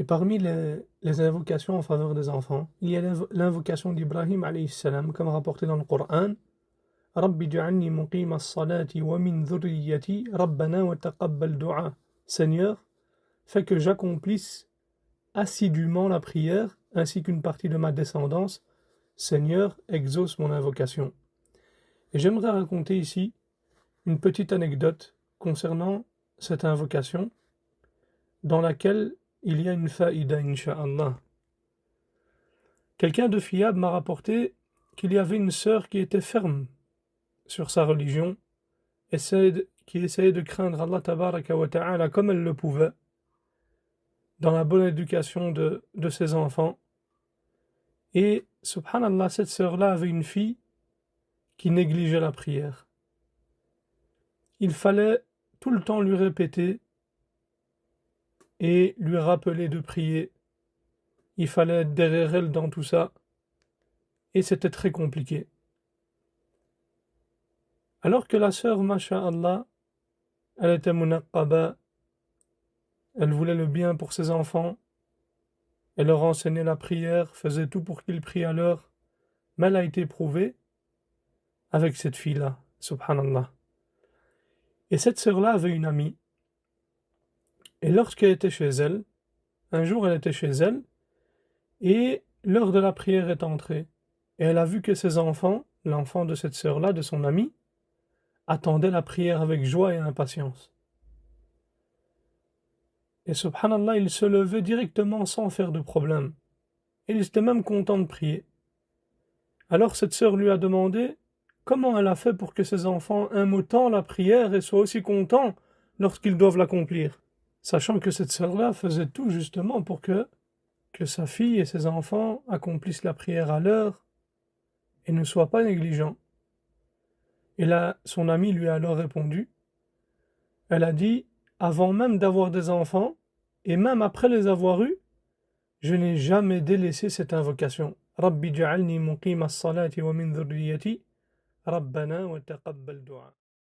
Et parmi les invocations en faveur des enfants, il y a l'invocation d'Ibrahim alayhi salam, comme rapporté dans le Coran. Rabbi ja'alni muqima as-salati wa min dhurriyyati rabbana wa taqabbal du'a. Seigneur, fais que j'accomplisse assidûment la prière, ainsi qu'une partie de ma descendance. Seigneur, exauce mon invocation. Et j'aimerais raconter ici une petite anecdote concernant cette invocation, dans laquelle il y a une faïda, incha'Allah. Quelqu'un de fiable m'a rapporté qu'il y avait une sœur qui était ferme sur sa religion, qui essayait de craindre Allah tabaraka wa ta'ala comme elle le pouvait, dans la bonne éducation de ses enfants. Et, subhanallah, cette sœur-là avait une fille qui négligeait la prière. Il fallait tout le temps lui répéter et lui rappeler de prier. Il fallait être derrière elle dans tout ça. Et c'était très compliqué. Alors que la sœur, masha'Allah, elle était munaqqaba, elle voulait le bien pour ses enfants, elle leur enseignait la prière, faisait tout pour qu'ils prient à l'heure, mais elle a été éprouvée avec cette fille-là, subhanallah. Et cette sœur-là avait une amie, et lorsqu'elle était chez elle, un jour elle était chez elle, et l'heure de la prière est entrée, et elle a vu que ses enfants, l'enfant de cette sœur-là, de son amie, attendaient la prière avec joie et impatience. Et subhanallah, il se levait directement sans faire de problème. Et il était même content de prier. Alors cette sœur lui a demandé comment elle a fait pour que ses enfants aiment autant la prière et soient aussi contents lorsqu'ils doivent l'accomplir. Sachant que cette sœur-là faisait tout justement pour que sa fille et ses enfants accomplissent la prière à l'heure et ne soient pas négligents. Et là, son amie lui a alors répondu. Elle a dit, avant même d'avoir des enfants, et même après les avoir eus, je n'ai jamais délaissé cette invocation. Rabbi ja'alni muqima as-salati wa min dhurriyyati, Rabbana wa taqabbal du'a.